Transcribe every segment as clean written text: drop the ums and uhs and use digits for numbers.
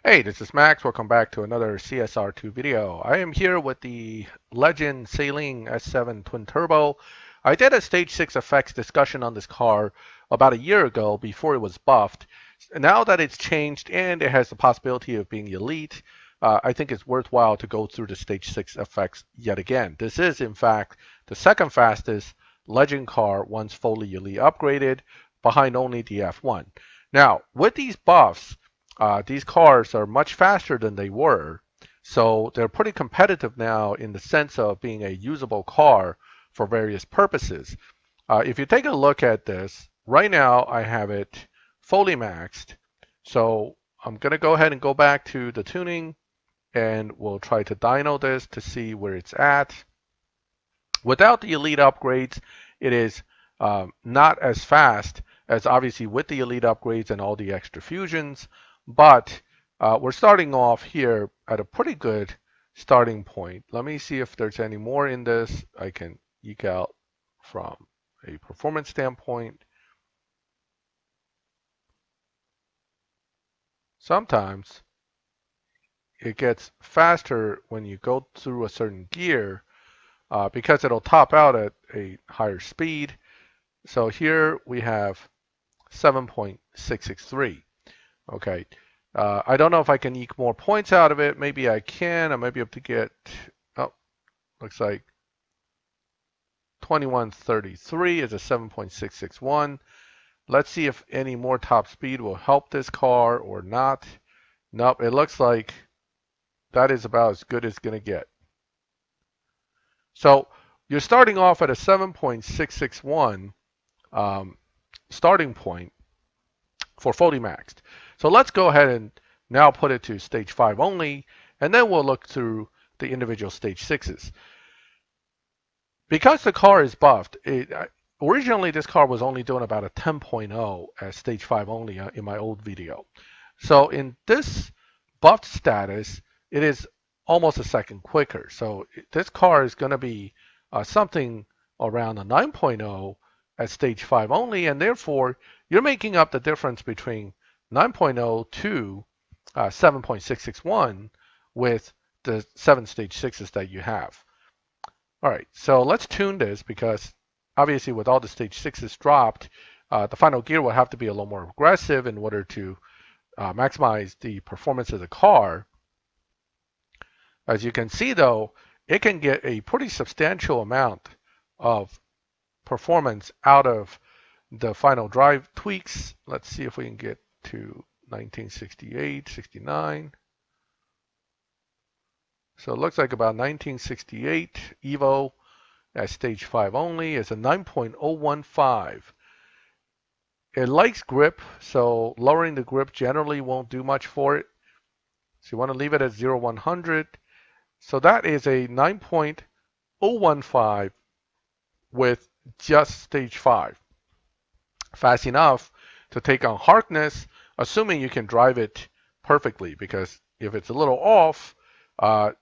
Hey, this is Max. Welcome back to another CSR2 video. I am here with the Legend Saleen S7 Twin Turbo. I did a Stage 6 effects discussion on this car about a year ago before it was buffed. Now that it's changed and it has the possibility of being elite, I think it's worthwhile to go through the Stage 6 effects yet again. This is, in fact, the second fastest Legend car once fully elite upgraded, behind only the F1. Now, with these buffs, these cars are much faster than they were, so they're pretty competitive now in the sense of being a usable car for various purposes. If you take a look at this, right now I have it fully maxed. So I'm going to go ahead and go back to the tuning and we'll try to dyno this to see where it's at. Without the elite upgrades, it is not as fast as obviously with the elite upgrades and all the extra fusions, but we're starting off here at a pretty good starting point. Let me see if there's any more in this I can eke out from a performance standpoint. Sometimes it gets faster when you go through a certain gear because it'll top out at a higher speed. So here we have 7.663. Okay. I don't know if I can eke more points out of it. Maybe I can. I might be able to get, oh, looks like 2133 is a 7.661. Let's see if any more top speed will help this car or not. Nope, it looks like that is about as good as it's going to get. So you're starting off at a 7.661 starting point for fully maxed. So let's go ahead and now put it to stage 5 only, and then we'll look through the individual stage 6s. Because the car is buffed, originally this car was only doing about a 10.0 at stage 5 only in my old video. So in this buffed status, it is almost a second quicker. So this car is going to be something around a 9.0 at stage 5 only, and therefore you're making up the difference between 9.0 to 7.661 with the 7 stage 6s that you have. All right, so let's tune this because obviously with all the stage 6s dropped, the final gear will have to be a little more aggressive in order to maximize the performance of the car. As you can see though, it can get a pretty substantial amount of performance out of the final drive tweaks. Let's see if we can get to 1968, 69. So it looks like about 1968 Evo at stage 5 only is a 9.015. It likes grip, so lowering the grip generally won't do much for it. So you want to leave it at 0-100. So that is a 9.015 with just stage 5. Fast enough to take on Harkness, assuming you can drive it perfectly, because if it's a little off,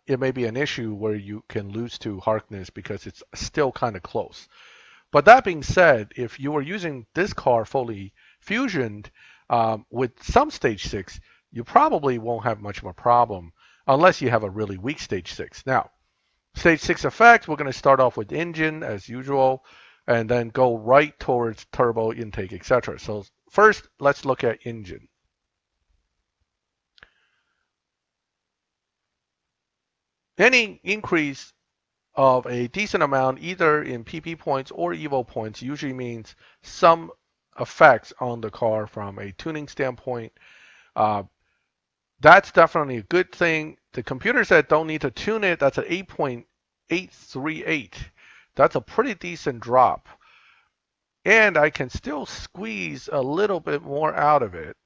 it may be an issue where you can lose to Harkness because it's still kind of close. But that being said, if you were using this car fully fusioned with some stage 6, you probably won't have much of a problem unless you have a really weak stage 6. Now, stage 6 effects, we're going to start off with engine as usual and then go right towards turbo intake, etc. So first, let's look at engine. Any increase of a decent amount, either in PP points or Evo points, usually means some effects on the car from a tuning standpoint. That's definitely a good thing. The computer said don't need to tune it. That's an 8.838. That's a pretty decent drop. And I can still squeeze a little bit more out of it,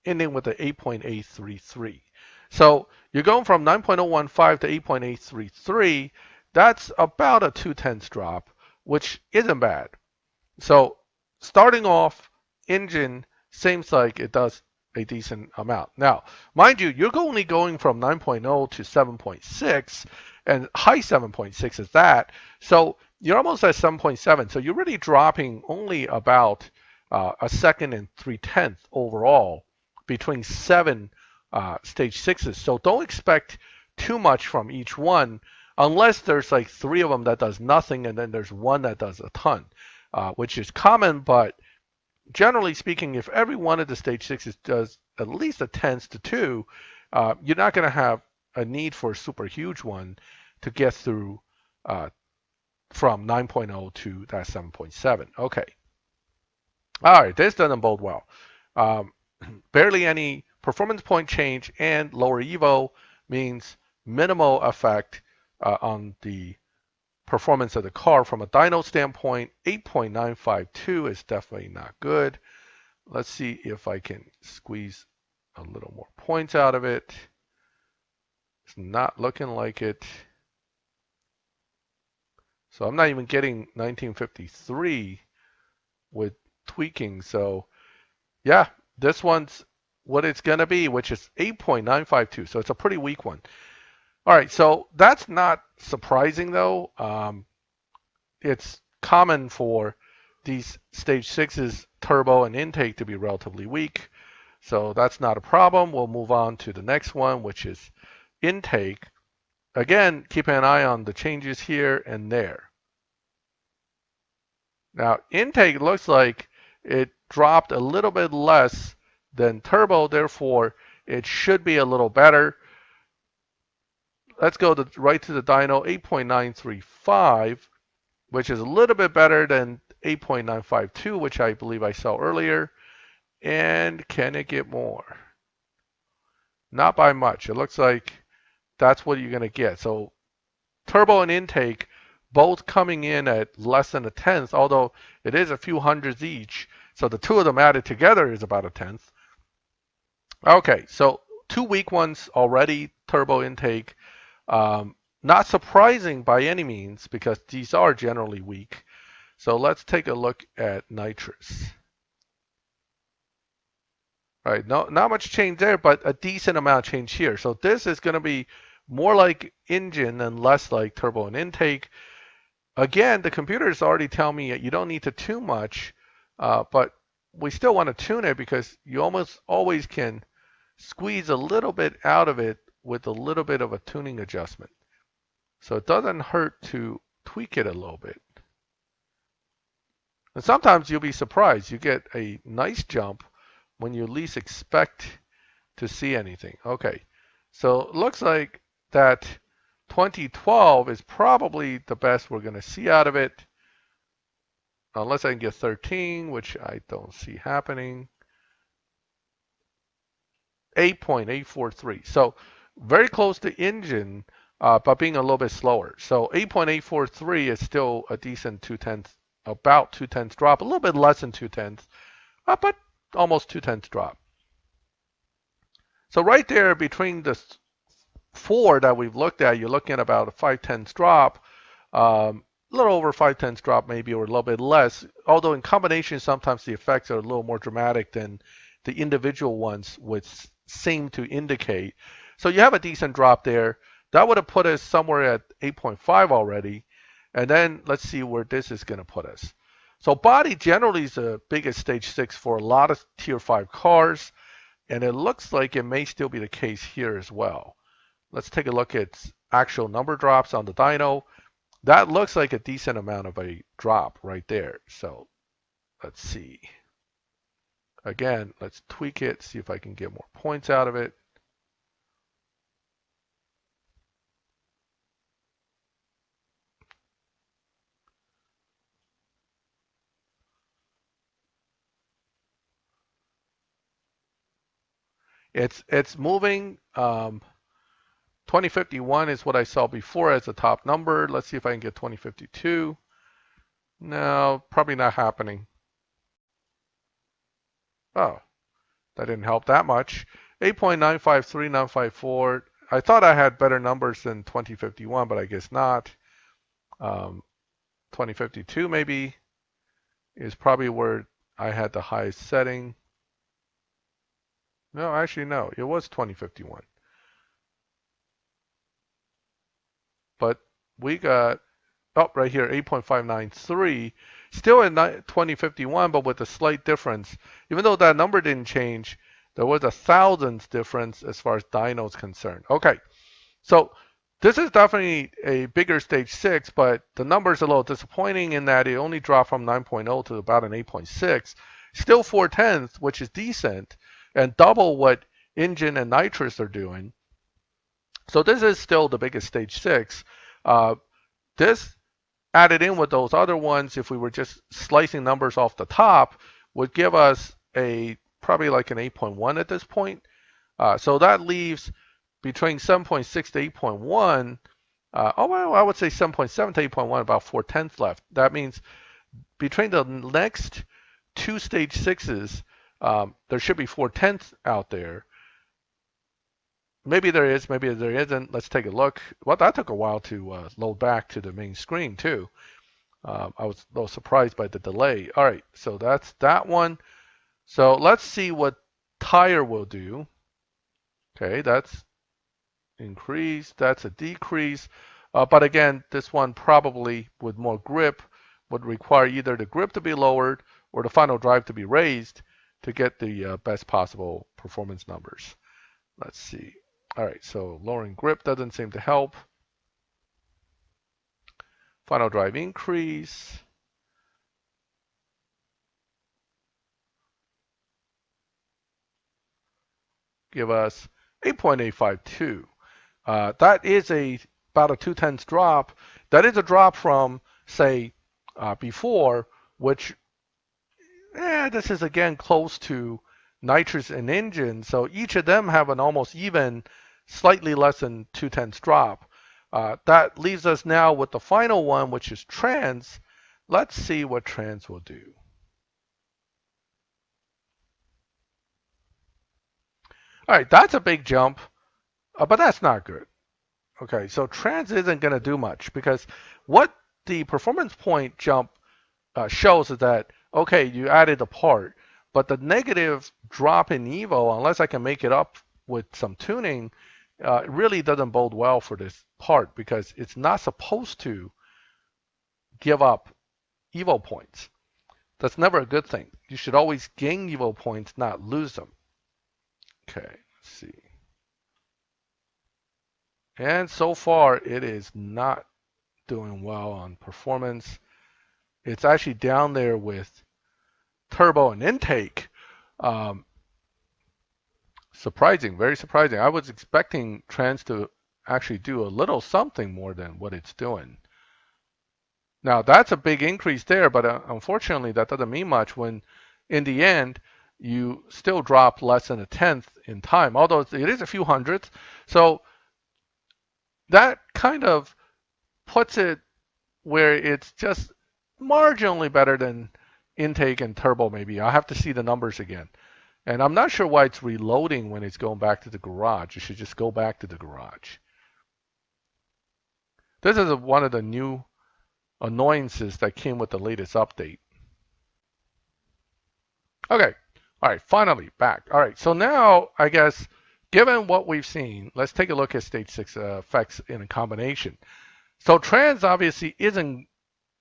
ending with an 8.833. So you're going from 9.015 to 8.833. That's about a 2/10 drop, which isn't bad. So starting off, engine seems like it does a decent amount. Now, mind you, you're only going from 9.0 to 7.6, and high 7.6 is that. So you're almost at 7.7. So you're really dropping only about a second and 3/10 overall between 7 stage sixes. So don't expect too much from each one unless there's like 3 of them that does nothing and then there's one that does a ton, which is common, but generally speaking, if every one of the stage sixes does at least a tens to 2, you're not going to have a need for a super huge one to get through from 9.0 to that 7.7. Okay. All right, this doesn't bode well. Um, barely any performance point change and lower evo means minimal effect on the performance of the car from a dyno standpoint. 8.952 is definitely not good. Let's see if I can squeeze a little more points out of it. It's not looking like it. So I'm not even getting 1953 with tweaking. So yeah, this one's what it's going to be, which is 8.952. So it's a pretty weak one. All right, so that's not surprising though. It's common for these stage sixes, turbo and intake, to be relatively weak. So that's not a problem. We'll move on to the next one, which is intake. Again, keep an eye on the changes here and there. Now, intake looks like it dropped a little bit less than turbo, therefore it should be a little better. Let's go right to the dyno, 8.935, which is a little bit better than 8.952, which I believe I saw earlier. And can it get more? Not by much. It looks like that's what you're going to get. So turbo and intake both coming in at less than a tenth, although it is a few hundreds each. So the two of them added together is about a tenth. Okay, so 2 weak ones already, turbo intake. Not surprising by any means because these are generally weak. So let's take a look at nitrous. Right, no, not much change there, but a decent amount of change here. So this is going to be more like engine and less like turbo and intake. Again, the computers already tell me you don't need to tune much, but we still want to tune it because you almost always can squeeze a little bit out of it with a little bit of a tuning adjustment. So it doesn't hurt to tweak it a little bit. And sometimes you'll be surprised. You get a nice jump when you least expect to see anything. Okay, so it looks like that 2012 is probably the best we're going to see out of it. Unless I can get 13, which I don't see happening. 8.843. So very close to engine, but being a little bit slower. So 8.843 is still a decent 2/10, about 2/10 drop, a little bit less than 2/10, but almost 2/10 drop. So right there between the 4 that we've looked at, you're looking at about a 5/10 drop. A little over 5/10 drop maybe, or a little bit less. Although in combination, sometimes the effects are a little more dramatic than the individual ones would seem to indicate. So you have a decent drop there. That would have put us somewhere at 8.5 already. And then let's see where this is going to put us. So body generally is the biggest stage 6 for a lot of tier 5 cars. And it looks like it may still be the case here as well. Let's take a look at actual number drops on the dyno. That looks like a decent amount of a drop right there. So let's see. Again, let's tweak it, see if I can get more points out of it. It's moving. 2051 is what I saw before as a top number. Let's see if I can get 2052. No, probably not happening. Oh, that didn't help that much. 8.953, 954. I thought I had better numbers than 2051, but I guess not. 2052 maybe is probably where I had the highest setting. No, actually, no. It was 2051. But we got, oh, right here, 8.593, still at 2051, but with a slight difference. Even though that number didn't change, there was a thousandth difference as far as dyno is concerned. Okay, so this is definitely a bigger stage 6, but the number is a little disappointing in that it only dropped from 9.0 to about an 8.6. Still 4/10, which is decent, and double what engine and nitrous are doing. So this is still the biggest stage 6. This added in with those other ones, if we were just slicing numbers off the top, would give us a probably like an 8.1 at this point. So that leaves between 7.6 to 8.1. Well, I would say 7.7 to 8.1, about 4/10 left. That means between the next two stage 6s, there should be 4/10 out there. Maybe there is, maybe there isn't. Let's take a look. Well, that took a while to load back to the main screen too. I was a little surprised by the delay. All right, so that's that one. So let's see what tire will do. Okay, that's increase, that's a decrease. But again, this one probably with more grip would require either the grip to be lowered or the final drive to be raised to get the best possible performance numbers. Let's see. All right, so lowering grip doesn't seem to help. Final drive increase. Give us 8.852. That is about a 2/10 drop. That is a drop from, say, before, which this is again close to nitrous and engine. So each of them have an almost even, slightly less than 2/10 drop. That leaves us now with the final one, which is trans. Let's see what trans will do. All right, that's a big jump, but that's not good. Okay, so trans isn't going to do much because what the performance point jump shows is that, okay, you added a part, but the negative drop in Evo, unless I can make it up with some tuning, really doesn't bode well for this part because it's not supposed to give up Evo points. That's never a good thing. You should always gain Evo points, not lose them. Okay, let's see. And so far, it is not doing well on performance. It's actually down there with turbo and intake. Um, Surprising, very surprising. I was expecting trans to actually do a little something more than what it's doing. Now, that's a big increase there, but unfortunately, that doesn't mean much when, in the end, you still drop less than a tenth in time, although it is a few hundredths. So that kind of puts it where it's just marginally better than intake and turbo, maybe. I'll have to see the numbers again. And I'm not sure why it's reloading when it's going back to the garage. It should just go back to the garage. This is one of the new annoyances that came with the latest update. Okay, all right, finally back. All right, so now I guess given what we've seen, let's take a look at stage 6 effects in a combination. So trans obviously isn't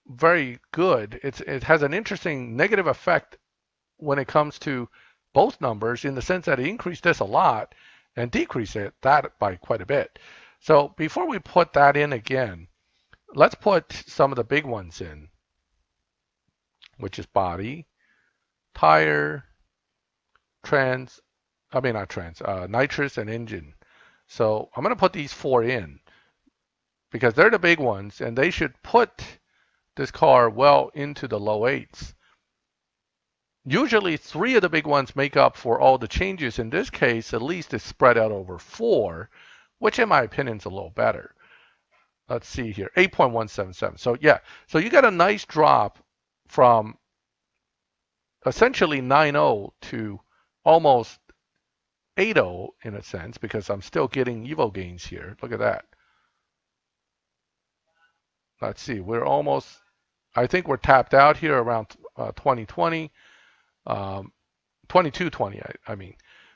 very good. It has an interesting negative effect when it comes to both numbers in the sense that it increased this a lot and decreased that by quite a bit. So before we put that in again, let's put some of the big ones in, which is body, tire, nitrous and engine. So I'm going to put these 4 in because they're the big ones and they should put this car well into the low 8s. Usually 3 of the big ones make up for all the changes. In this case, at least it's spread out over 4, which in my opinion is a little better. Let's see here, 8.177. So yeah, so you got a nice drop from essentially 9.0 to almost 8.0 in a sense, because I'm still getting Evo gains here. Look at that. Let's see, we're almost, I think we're tapped out here around 2020, 2220, I mean.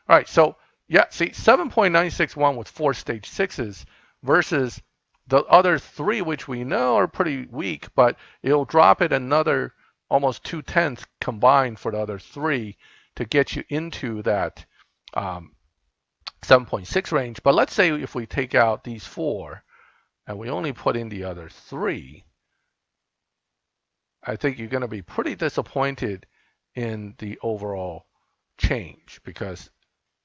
All right, so yeah, see, 7.961 with 4 stage 6s versus The other three, which we know are pretty weak, but it'll drop it another almost 2/10 combined for the other three to get you into that 7.6 range. But let's say if we take out these four and we only put in the other three, I think you're going to be pretty disappointed in the overall change, because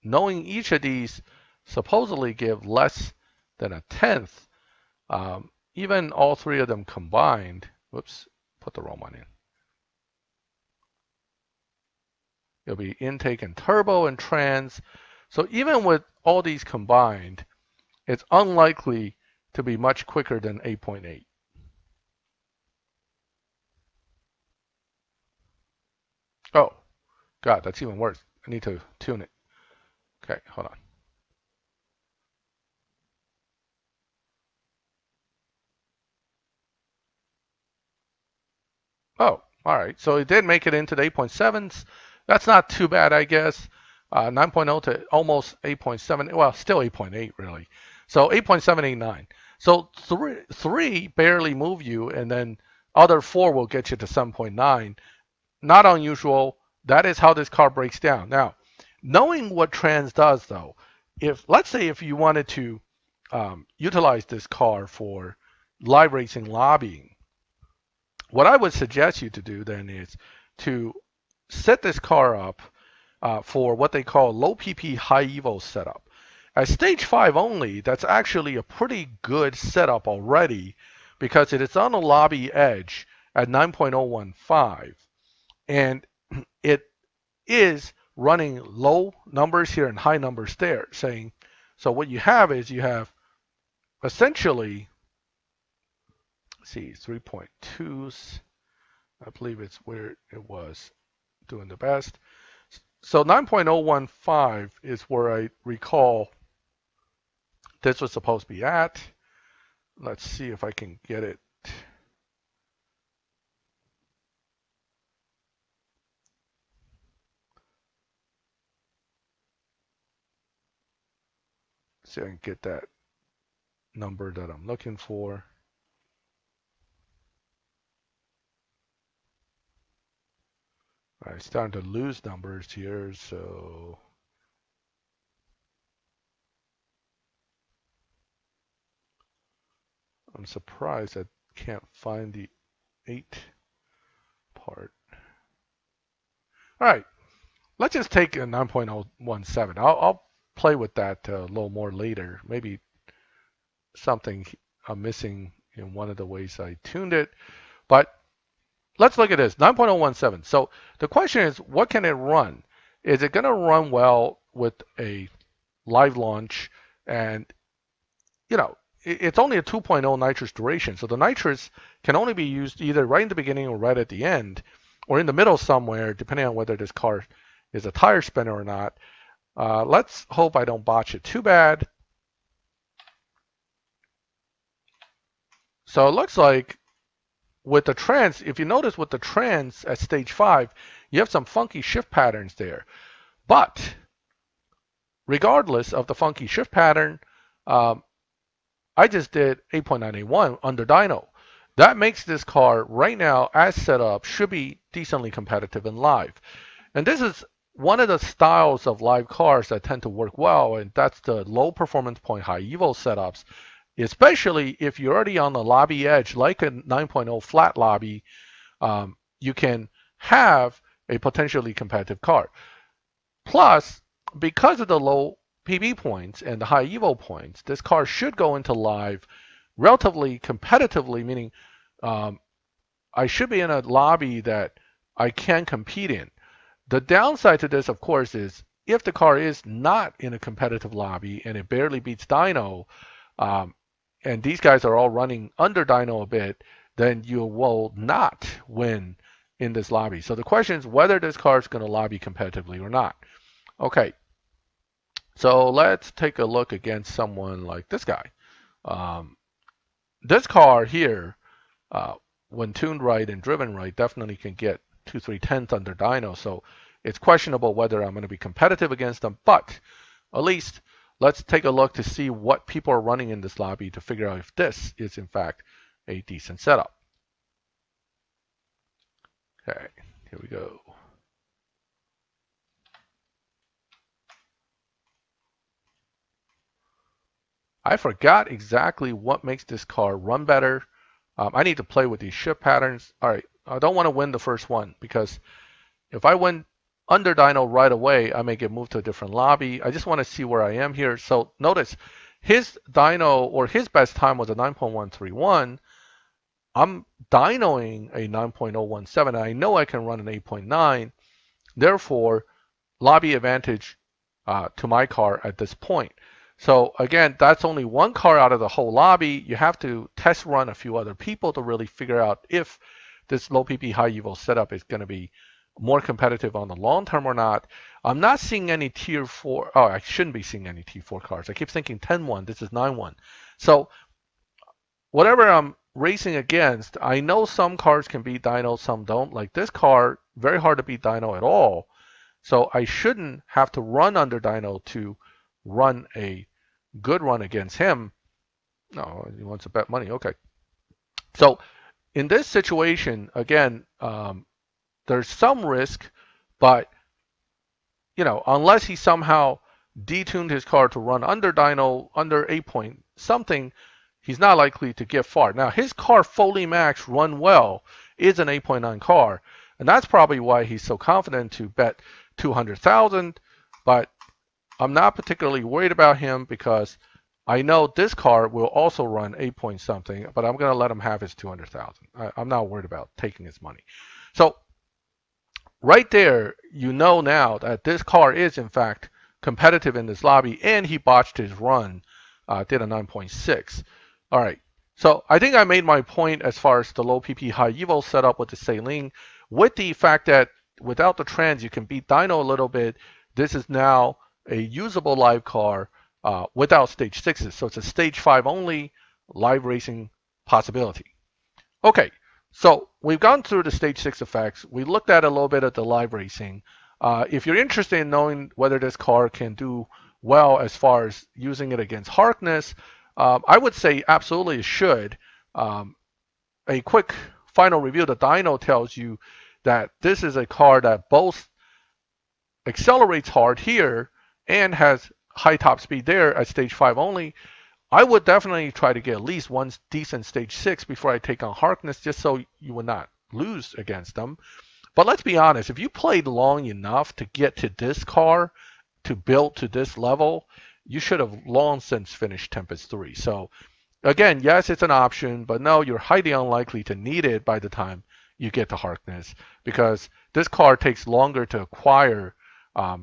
knowing each of these supposedly give less than a tenth, even all three of them combined, whoops, put the wrong one in. It'll be intake and turbo and trans. So even with all these combined, it's unlikely to be much quicker than 8.8. Oh, God, that's even worse. I need to tune it. Okay, hold on. Oh, all right. So it did make it into the 8.7s. That's not too bad, I guess. 9.0 to almost 8.7. Well, still 8.8 really. So 8.789. So three barely move you, and then other four will get you to 7.9. Not unusual. That is how this car breaks down. Now, knowing what trans does, though, if let's say if you wanted to utilize this car for live racing lobbying, what I would suggest you to do then is to set this car up for what they call low PP high evo setup. At stage 5 only, that's actually a pretty good setup already, because it is on a lobby edge at 9.015, and it is running low numbers here and high numbers there, saying, so what you have is you have essentially, let's see, 3.2s, I believe it's where it was doing the best. So 9.015 is where I recall this was supposed to be at. Let's see if I can get it. See if I can get that number that I'm looking for. I'm starting to lose numbers here, so I'm surprised I can't find the 8 part. All right, let's just take a 9.017. I'll play with that a little more later. Maybe something I'm missing in one of the ways I tuned it. But let's look at this, 9.017. So the question is, what can it run? Is it going to run well with a live launch? And, you know, it's only a 2.0 nitrous duration. So the nitrous can only be used either right in the beginning or right at the end, or in the middle somewhere, depending on whether this car is a tire spinner or not. Let's hope I don't botch it too bad. So it looks like with the trans, if you notice with the trans at stage 5, you have some funky shift patterns there. But regardless of the funky shift pattern, um, I just did 8.981 under dyno. That makes this car right now, as set up, should be decently competitive in live. And this is one of the styles of live cars that tend to work well, and that's the low performance point high evo setups, especially if you're already on the lobby edge, like a 9.0 flat lobby. You can have a potentially competitive car. Plus, because of the low PB points and the high evo points, this car should go into live relatively competitively, meaning I should be in a lobby that I can compete in. The downside to this, of course, is if the car is not in a competitive lobby and it barely beats dyno, um, and these guys are all running under dyno a bit, then you will not win in this lobby. So the question is whether this car is going to lobby competitively or not. Okay, so let's take a look against someone like this guy. Um, this car here, uh, when tuned right and driven right, definitely can get 2/3 under dyno. So it's questionable whether I'm going to be competitive against them, but at least let's take a look to see what people are running in this lobby to figure out if this is in fact a decent setup. Okay, here we go. I forgot exactly what makes this car run better. I need to play with these shift patterns. All right, I don't want to win the first one because if I win under dyno right away, I may get moved to a different lobby. I just want to see where I am here. So notice his dyno or his best time was a 9.131. I'm dynoing a 9.017. I know I can run an 8.9. Therefore, lobby advantage to my car at this point. So again, that's only one car out of the whole lobby. You have to test run a few other people to really figure out if this low PP high evo setup is going to be more competitive on the long term or not. I'm not seeing any tier 4. Oh, I shouldn't be seeing any tier 4 cars. I keep thinking 10-1. This is 9-1. So whatever I'm racing against, I know some cars can beat dyno, some don't. Like this car, very hard to beat dyno at all. So I shouldn't have to run under dyno to run a good run against him. No, he wants to bet money. Okay. So in this situation, again, there's some risk, but unless he somehow detuned his car to run under dyno, under 8 point something, he's not likely to get far. Now his car fully max run well is an 8.9 car, and that's probably why he's so confident to bet 200,000. But I'm not particularly worried about him because I know this car will also run 8 point something, but I'm going to let him have his 200,000. I'm not worried about taking his money. So right there, you know now that this car is in fact competitive in this lobby, and he botched his run, did a 9.6. All right, so I think I made my point as far as the low PP high evo setup with the Saleen, with the fact that without the trans you can beat dyno a little bit. This is now a usable live car without stage 6s, so it's a stage 5 only live racing possibility. Okay, so we've gone through the stage 6 effects. We looked at a little bit at the live racing. If you're interested in knowing whether this car can do well as far as using it against Harkness, I would say absolutely it should. A quick final review, the dyno tells you that this is a car that both accelerates hard here and has high top speed there at stage 5 only. I would definitely try to get at least one decent stage 6 before I take on Harkness, just so you would not lose against them. But let's be honest, if you played long enough to get to this car, to build to this level, you should have long since finished Tempest 3. So again, yes, it's an option, but no, you're highly unlikely to need it by the time you get to Harkness, because this car takes longer to acquire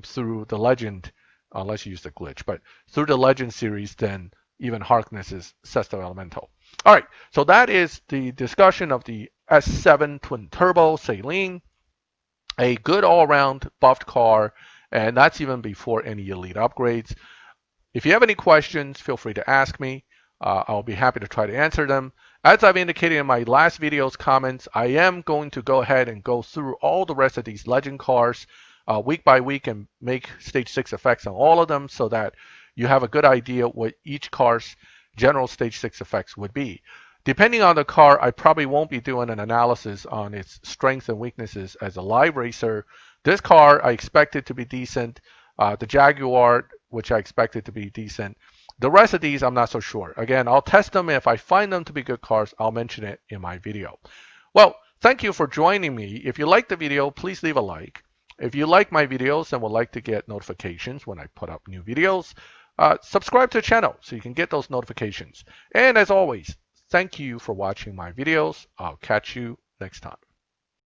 through the Legend, unless you use the glitch, but through the Legend series than even Harkness's Sesto Elemental. All right, so that is the discussion of the S7 Twin Turbo Saleen, a good all-around buffed car, and that's even before any elite upgrades. If you have any questions, feel free to ask me. I'll be happy to try to answer them. As I've indicated in my last video's comments, I am going to go ahead and go through all the rest of these Legend cars week by week and make stage 6 effects on all of them so that you have a good idea what each car's general stage 6 effects would be. Depending on the car, I probably won't be doing an analysis on its strengths and weaknesses as a live racer. This car, I expect it to be decent. The Jaguar, which I expect it to be decent. The rest of these, I'm not so sure. Again, I'll test them. If I find them to be good cars, I'll mention it in my video. Well, thank you for joining me. If you liked the video, please leave a like. If you like my videos and would like to get notifications when I put up new videos, subscribe to the channel so you can get those notifications. And as always, thank you for watching my videos. I'll catch you next time.